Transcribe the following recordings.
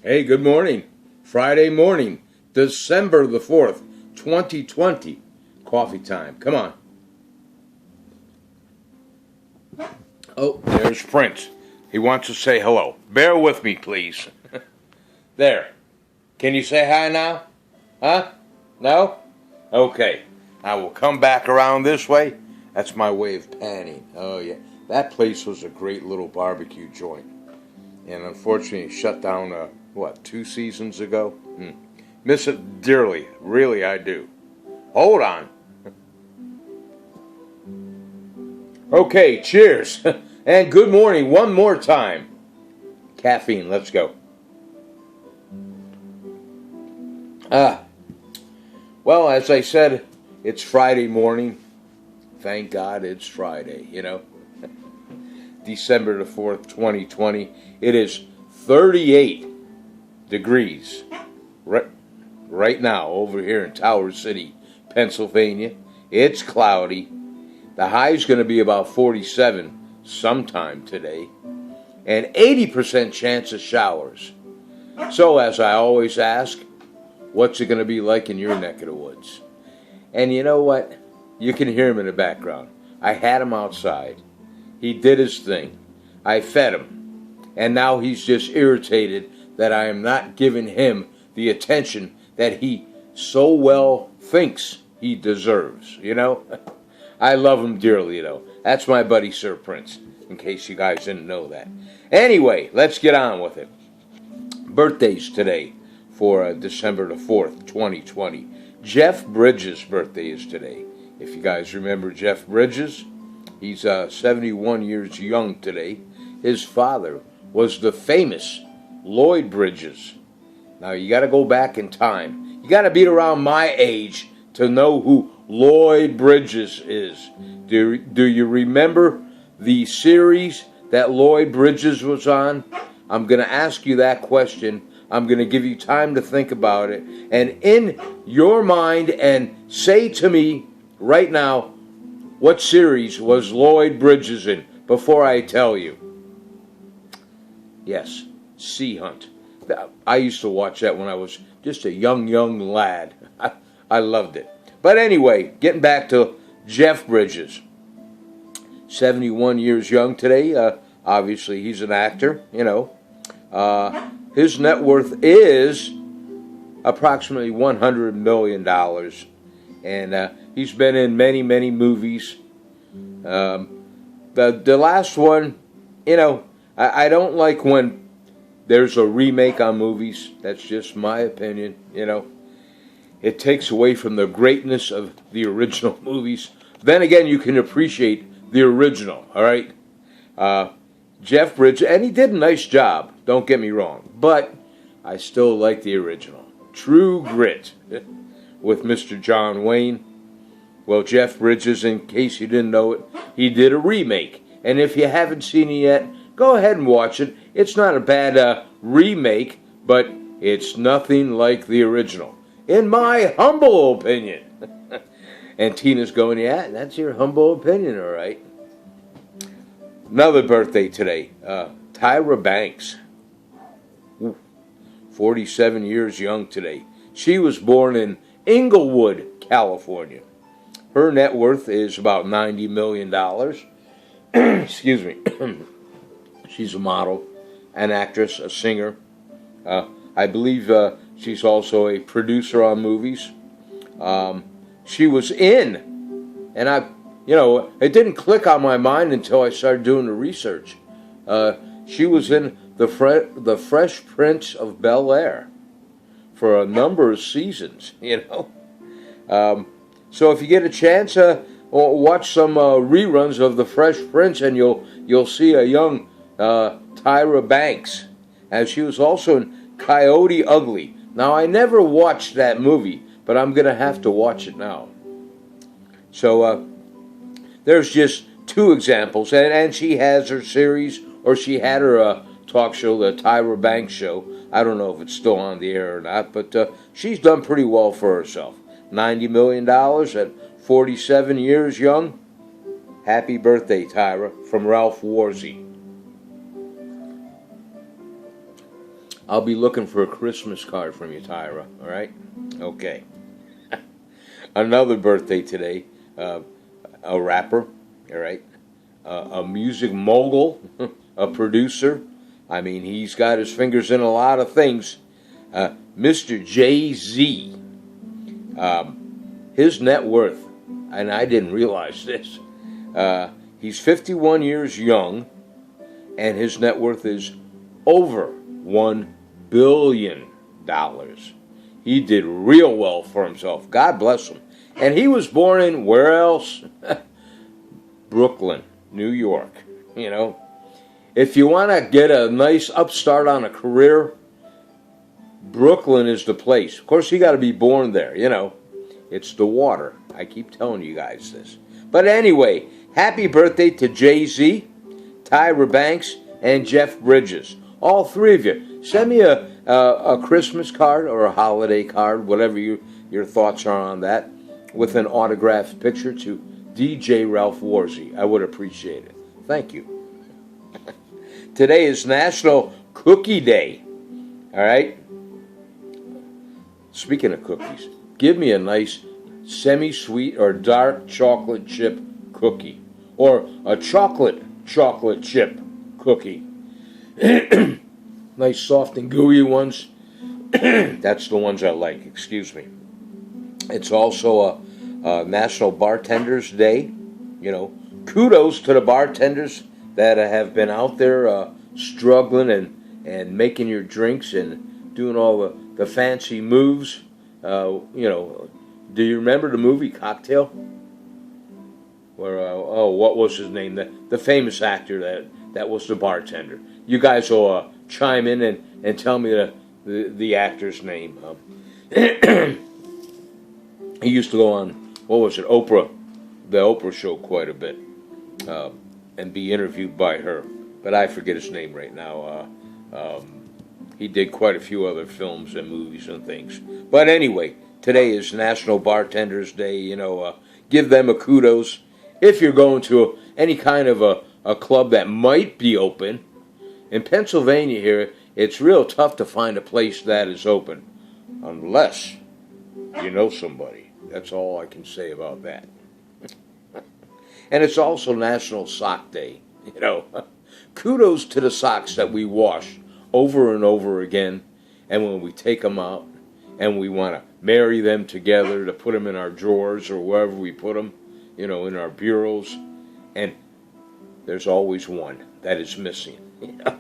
Hey, good morning. Friday morning, December the 4th, 2020. Coffee time. Come on. Oh, there's Prince. He wants to say hello. Bear with me, please. There. Can you say hi now? Huh? No? Okay. I will come back around this way. That's my way of panning. Oh, yeah. That place was a great little barbecue joint. And unfortunately, shut down, 2 seasons ago? Miss it dearly. Really, I do. Hold on. Okay, cheers. And good morning one more time. Caffeine, let's go. Well, as I said, it's Friday morning. Thank God it's Friday, December the 4th, 2020. It is 38 degrees right now over here in Tower City, Pennsylvania. It's cloudy. The high is going to be about 47 sometime today. And 80% chance of showers. So as I always ask, what's it going to be like in your neck of the woods? And you know what? You can hear him in the background. I had him outside. He did his thing. I fed him. And now he's just irritated that I am not giving him the attention that he so well thinks he deserves, I love him dearly, though. That's my buddy, Sir Prince, in case you guys didn't know that. Anyway, let's get on with it. Birthdays today for December the 4th, 2020. Jeff Bridges' birthday is today. If you guys remember Jeff Bridges, he's 71 years young today. His father was the famous Lloyd Bridges. Now, you got to go back in time. You got to be around my age to know who Lloyd Bridges is. Do you remember the series that Lloyd Bridges was on? I'm going to ask you that question. I'm going to give you time to think about it. And in your mind, and say to me right now, what series was Lloyd Bridges in before I tell you? Yes, Sea Hunt. I used to watch that when I was just a young lad. I loved it. But anyway, getting back to Jeff Bridges. 71 years young today. Obviously, he's an actor, His net worth is approximately $100 million. And he's been in many movies. The last one, I don't like when there's a remake on movies. That's just my opinion, It takes away from the greatness of the original movies. Then again, you can appreciate the original, all right? Jeff Bridges, and he did a nice job, don't get me wrong, but I still like the original. True Grit with Mr. John Wayne. Well, Jeff Bridges, in case you didn't know it, he did a remake. And if you haven't seen it yet, go ahead and watch it. It's not a bad remake, but it's nothing like the original, in my humble opinion. And Tina's going, yeah, that's your humble opinion, all right. Another birthday today, Tyra Banks, 47 years young today. She was born in Inglewood, California. Her net worth is about $90 million. Excuse me. She's a model, an actress, a singer. I believe she's also a producer on movies. She was in, and it didn't click on my mind until I started doing the research. She was in the Fresh Prince of Bel-Air for a number of seasons, So if you get a chance, watch some reruns of the Fresh Prince, and you'll see a young Tyra Banks, and she was also in Coyote Ugly. Now, I never watched that movie, but I'm going to have to watch it now. So there's just two examples, and she has her series, or she had her talk show, the Tyra Banks Show. I don't know if it's still on the air or not, but she's done pretty well for herself. $90 million at 47 years young. Happy birthday, Tyra, from Ralph Warzy. I'll be looking for a Christmas card from you, Tyra. All right? Okay. Another birthday today. A rapper. All right? A music mogul. A producer. I mean, he's got his fingers in a lot of things. Mr. Jay-Z. His net worth, and I didn't realize this, he's 51 years young, and his net worth is over $1 billion. He did real well for himself. God bless him. And he was born in, where else? Brooklyn, New York. You know, if you want to get a nice upstart on a career, Brooklyn is the place. Of course, you got to be born there, you know. It's the water. I keep telling you guys this. But anyway, happy birthday to Jay-Z, Tyra Banks, and Jeff Bridges. All three of you. Send me a Christmas card or a holiday card, whatever your thoughts are on that, with an autographed picture to DJ Ralph Warzy. I would appreciate it. Thank you. Today is National Cookie Day. All right? Speaking of cookies, give me a nice semi-sweet or dark chocolate chip cookie. Or a chocolate chip cookie. Nice soft and gooey ones. That's the ones I like, excuse me. It's also a National Bartenders Day. You know, kudos to the bartenders that have been out there struggling and making your drinks and doing all the fancy moves. You know, do you remember the movie Cocktail? Where, what was his name? The famous actor that was the bartender. You guys will chime in and tell me the actor's name. He used to go on, what was it, the Oprah show quite a bit, and be interviewed by her. But I forget his name right now. He did quite a few other films and movies and things. But anyway, today is National Bartenders Day. You know, give them a kudos. If you're going to any kind of a club that might be open, in Pennsylvania here, it's real tough to find a place that is open. Unless you know somebody. That's all I can say about that. And it's also National Sock Day. You know, kudos to the socks that we wash over and over again, and when we take them out and we want to marry them together to put them in our drawers or wherever we put them, you know, in our bureaus, and there's always one that is missing. You know?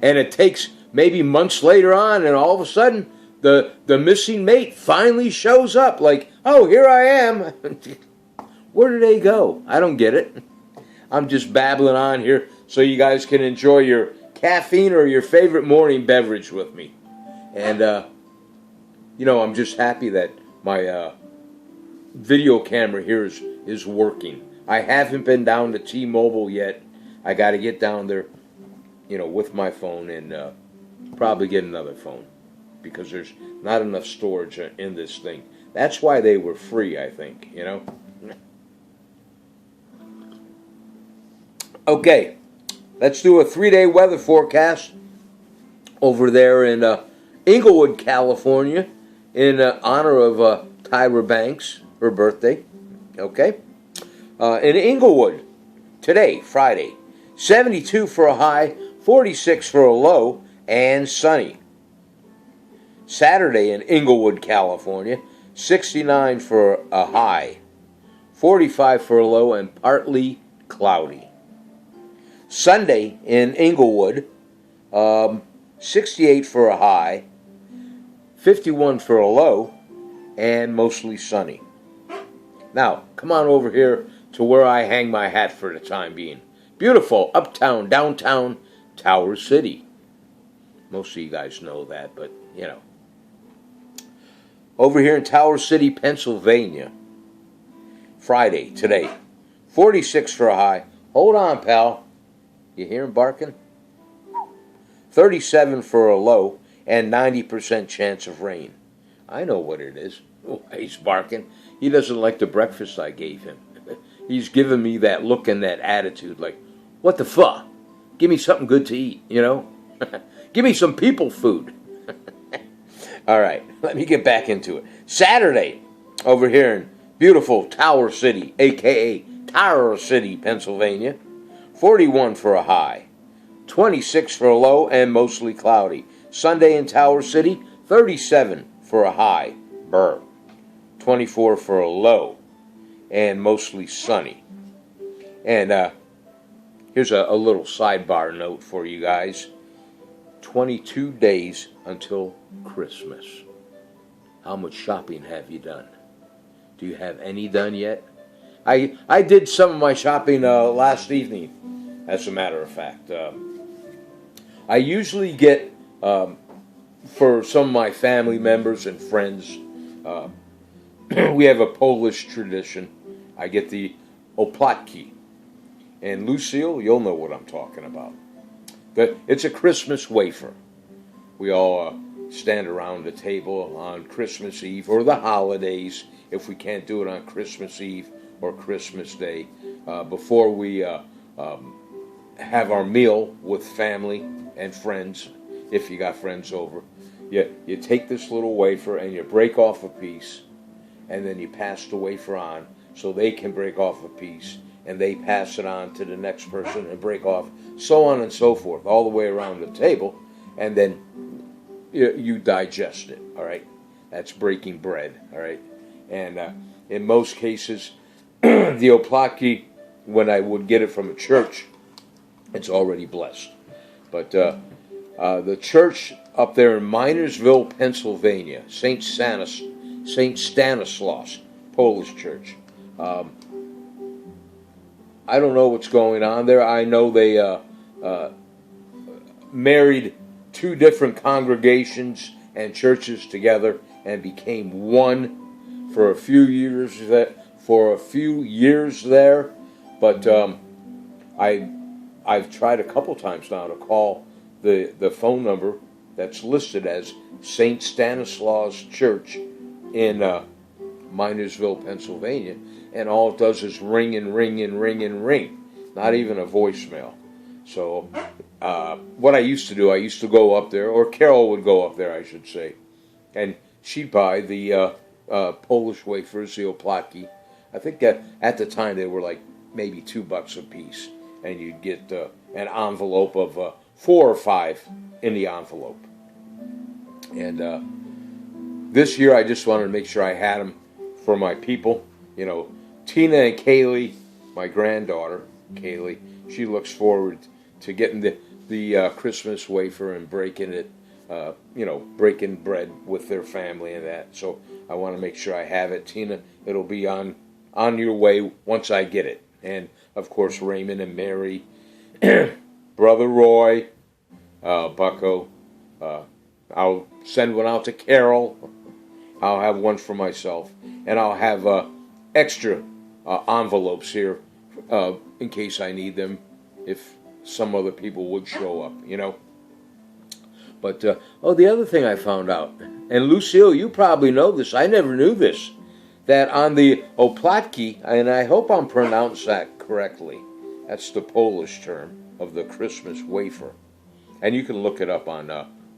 And it takes maybe months later on, and all of a sudden the missing mate finally shows up, like, oh, here I am. Where did they go? I don't get it. I'm just babbling on here so you guys can enjoy your caffeine or your favorite morning beverage with me. And, you know, I'm just happy that my video camera here is working. I haven't been down to T-Mobile yet. I got to get down there, you know, with my phone and probably get another phone because there's not enough storage in this thing. That's why they were free, I think, you know. Okay, let's do a 3-day weather forecast over there in Inglewood, California, in honor of Tyra Banks, her birthday. Okay, in Inglewood, today, Friday, 72 for a high, 46 for a low, and sunny. Saturday in Inglewood, California, 69 for a high, 45 for a low, and partly cloudy. Sunday in Inglewood, 68 for a high, 51 for a low, and mostly sunny. Now, come on over here to where I hang my hat for the time being. Beautiful, uptown, downtown, Tower City. Most of you guys know that, but, you know. Over here in Tower City, Pennsylvania, Friday, today, 46 for a high. Hold on, pal. You hear him barking? 37 for a low and 90% chance of rain. I know what it is. Oh, he's barking. He doesn't like the breakfast I gave him. He's giving me that look and that attitude like, what the fuck? Give me something good to eat, you know? Give me some people food. All right, let me get back into it. Saturday, over here in beautiful Tower City, a.k.a. Tyra City, Pennsylvania. 41 for a high, 26 for a low, and mostly cloudy. Sunday in Tower City, 37 for a high, 24 for a low, and mostly sunny. And here's a little sidebar note for you guys. 22 days until Christmas. How much shopping have you done? Do you have any done yet? I did some of my shopping last evening, as a matter of fact. I usually get, for some of my family members and friends, we have a Polish tradition. I get the oplatki. And Lucille, you'll know what I'm talking about. It's a Christmas wafer. We all stand around the table on Christmas Eve or the holidays, if we can't do it on Christmas Eve or Christmas Day, before we have our meal with family and friends, if you got friends over. You take this little wafer and you break off a piece, and then you pass the wafer on so they can break off a piece, and they pass it on to the next person and break off, so on and so forth, all the way around the table, and then you digest it, all right? That's breaking bread, all right? And in most cases, the oplatki, when I would get it from a church, it's already blessed. But the church up there in Minersville, Pennsylvania, St. Stanislaus, Polish church. I don't know what's going on there. I know they married two different congregations and churches together and became one for a few years. There, but I've tried a couple times now to call the phone number that's listed as St. Stanislaus Church in Minersville, Pennsylvania, and all it does is ring and ring and ring and ring, not even a voicemail. So what I used to do, I used to go up there, or Carol would go up there, I should say, and she'd buy the Polish wafers, the oplatki. I think that at the time they were like maybe $2 a piece, and you'd get an envelope of 4 or 5 in the envelope. And this year I just wanted to make sure I had them for my people. You know, Tina and Kaylee, my granddaughter, Kaylee, she looks forward to getting the Christmas wafer and breaking it, breaking bread with their family and that. So I want to make sure I have it. Tina, it'll be on your way once I get it. And, of course, Raymond and Mary, Brother Roy, Bucko. I'll send one out to Carol. I'll have one for myself. And I'll have extra envelopes here in case I need them, if some other people would show up, you know. But, the other thing I found out, and Lucille, you probably know this, I never knew this, that on the oplatki, and I hope I'm pronouncing that correctly, that's the Polish term of the Christmas wafer. And you can look it up on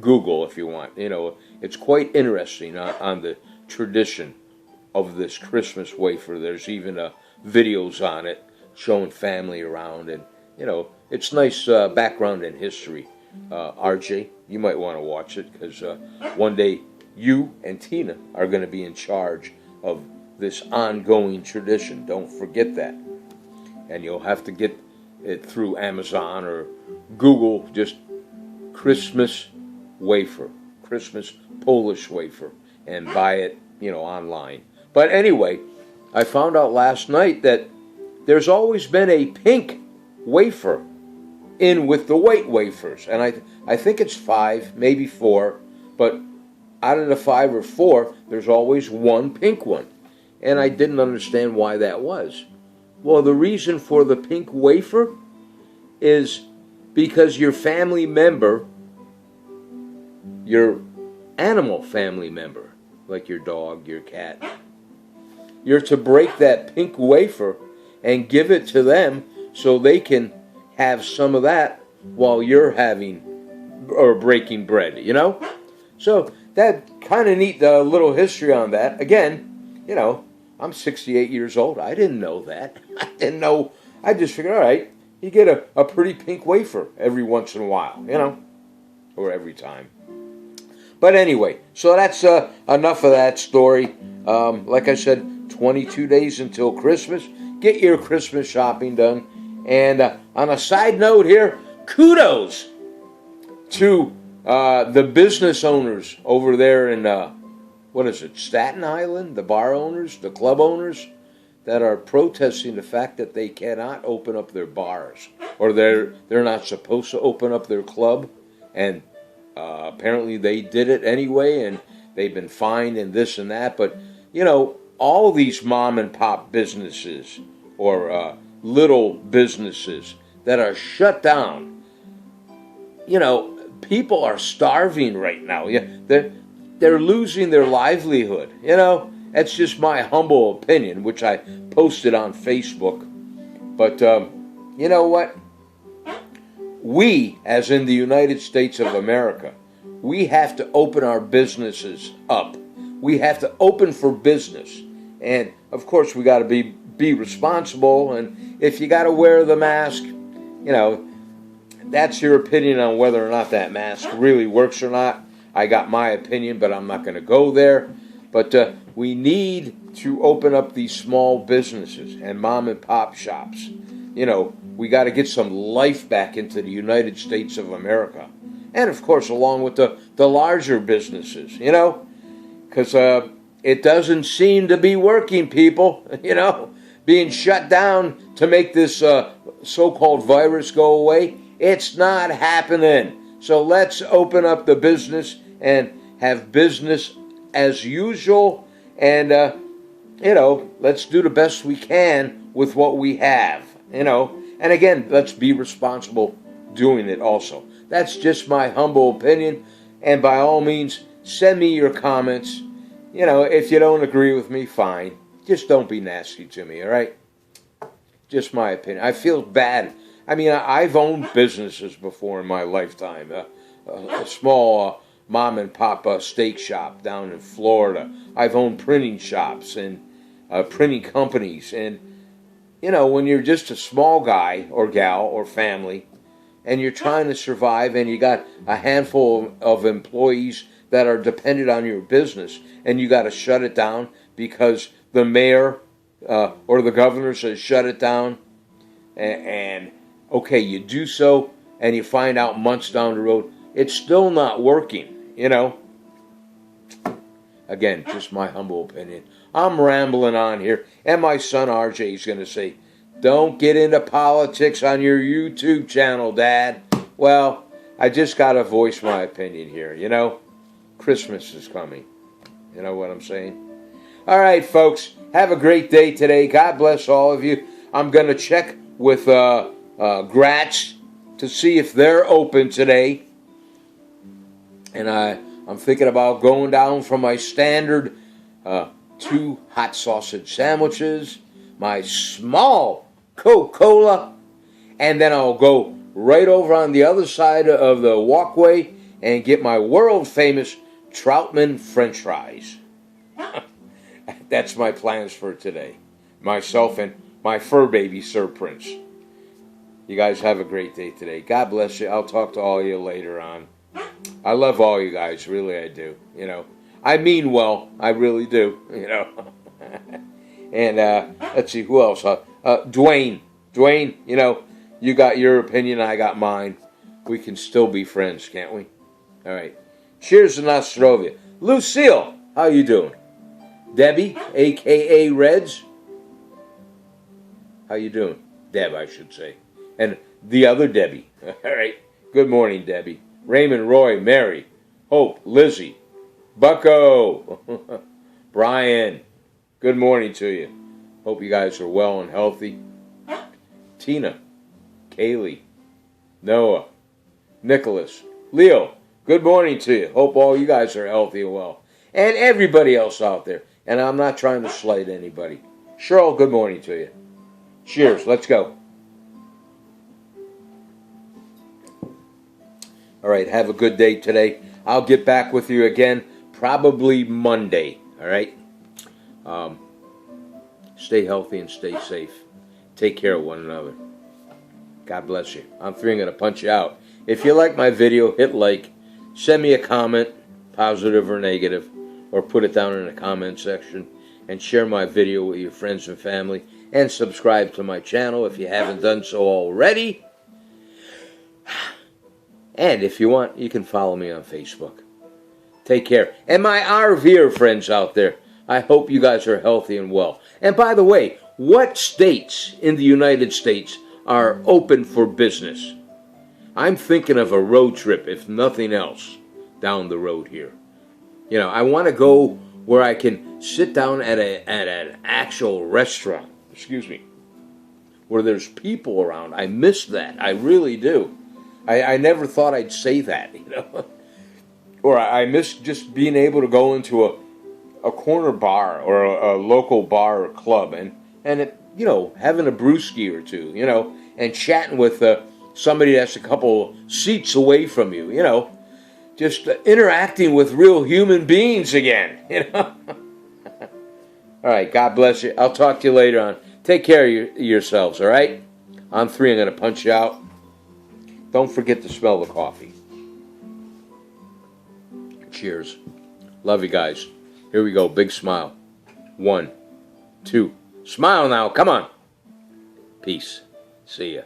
Google if you want. You know, it's quite interesting on the tradition of this Christmas wafer. There's even videos on it showing family around, and, you know, it's nice background in history. RJ, you might want to watch it, because one day you and Tina are going to be in charge of this ongoing tradition. Don't forget that. And you'll have to get it through Amazon or Google, just Christmas wafer, Christmas Polish wafer, and buy it, online. But anyway, I found out last night that there's always been a pink wafer in with the white wafers. And I think it's 5, maybe 4, but out of the 5 or 4, there's always one pink one. And I didn't understand why that was. Well, the reason for the pink wafer is because your family member, your animal family member, like your dog, your cat, you're to break that pink wafer and give it to them so they can have some of that while you're having or breaking bread, So that kind of neat little history on that. Again, you know, I'm 68 years old. I didn't know that. I didn't know. I just figured, all right, you get a pretty pink wafer every once in a while, you know, or every time. But anyway, so that's enough of that story. Like I said, 22 days until Christmas. Get your Christmas shopping done. And on a side note here, kudos to the business owners over there in, what is it, Staten Island? The bar owners, the club owners that are protesting the fact that they cannot open up their bars. Or they're not supposed to open up their club. And apparently they did it anyway, and they've been fined and this and that. But, you know, all these mom and pop businesses or little businesses that are shut down, you know, people are starving right now. Yeah, they're losing their livelihood. You know, that's just my humble opinion, which I posted on Facebook. But you know what? We, as in the United States of America, we have to open our businesses up. We have to open for business. And, of course, we got to be responsible. And if you got to wear the mask, you know, that's your opinion on whether or not that mask really works or not. I got my opinion, but I'm not going to go there. But we need to open up these small businesses and mom and pop shops. You know, we got to get some life back into the United States of America. And, of course, along with the larger businesses, you know, because it doesn't seem to be working, people, you know, being shut down to make this so-called virus go away. It's not happening. So let's open up the business and have business as usual. And, you know, let's do the best we can with what we have. You know, and again, let's be responsible doing it also. That's just my humble opinion. And by all means, send me your comments. You know, if you don't agree with me, fine. Just don't be nasty to me, all right? Just my opinion. I feel bad. I mean, I've owned businesses before in my lifetime. A small mom and pop steak shop down in Florida. I've owned printing shops and printing companies. And you know, when you're just a small guy or gal or family and you're trying to survive and you got a handful of employees that are dependent on your business and you got to shut it down because the mayor or the governor says shut it down and okay, you do so and you find out months down the road it's still not working, you know. Again, just my humble opinion. I'm rambling on here. And my son RJ is going to say, don't get into politics on your YouTube channel, Dad. Well, I just got to voice my opinion here, you know. Christmas is coming. You know what I'm saying? All right, folks. Have a great day today. God bless all of you. I'm going to check with Gratz to see if they're open today. And I'm thinking about going down from my standard 2 hot sausage sandwiches, my small Coca-Cola, and then I'll go right over on the other side of the walkway and get my world-famous Troutman French fries. That's my plans for today. Myself and my fur baby, Sir Prince. You guys have a great day today. God bless you. I'll talk to all of you later on. I love all you guys, really I do, you know. I mean well, I really do, you know. And let's see, who else? Dwayne, you know, you got your opinion, I got mine. We can still be friends, can't we? All right. Cheers to Nostrovia. Lucille, how you doing? Debbie, a.k.a. Reds. How you doing? Deb, I should say. And the other Debbie. All right. Good morning, Debbie. Raymond, Roy, Mary, Hope, Lizzie, Bucko, Brian, good morning to you. Hope you guys are well and healthy. Tina, Kaylee, Noah, Nicholas, Leo, good morning to you. Hope all you guys are healthy and well. And everybody else out there. And I'm not trying to slight anybody. Cheryl, good morning to you. Cheers, let's go. All right, have a good day today. I'll get back with you again probably Monday. All right? Stay healthy and stay safe. Take care of one another. God bless you. I'm going to punch you out. If you like my video, hit like. Send me a comment, positive or negative, or put it down in the comment section. And share my video with your friends and family. And subscribe to my channel if you haven't done so already. And if you want, you can follow me on Facebook. Take care. And my RVer friends out there, I hope you guys are healthy and well. And by the way, what states in the United States are open for business? I'm thinking of a road trip, if nothing else, down the road here. You know, I want to go where I can sit down at an actual restaurant, where there's people around. I miss that. I really do. I never thought I'd say that, you know. Or I miss just being able to go into a corner bar or a local bar or club and it, you know, having a brewski or two, you know, and chatting with somebody that's a couple seats away from you, you know, just interacting with real human beings again, you know. All right, God bless you. I'll talk to you later on. Take care of yourselves, all right? On 3, I'm going to punch you out. Don't forget to smell the coffee. Cheers. Love you guys. Here we go. Big smile. 1, 2. Smile now. Come on. Peace. See ya.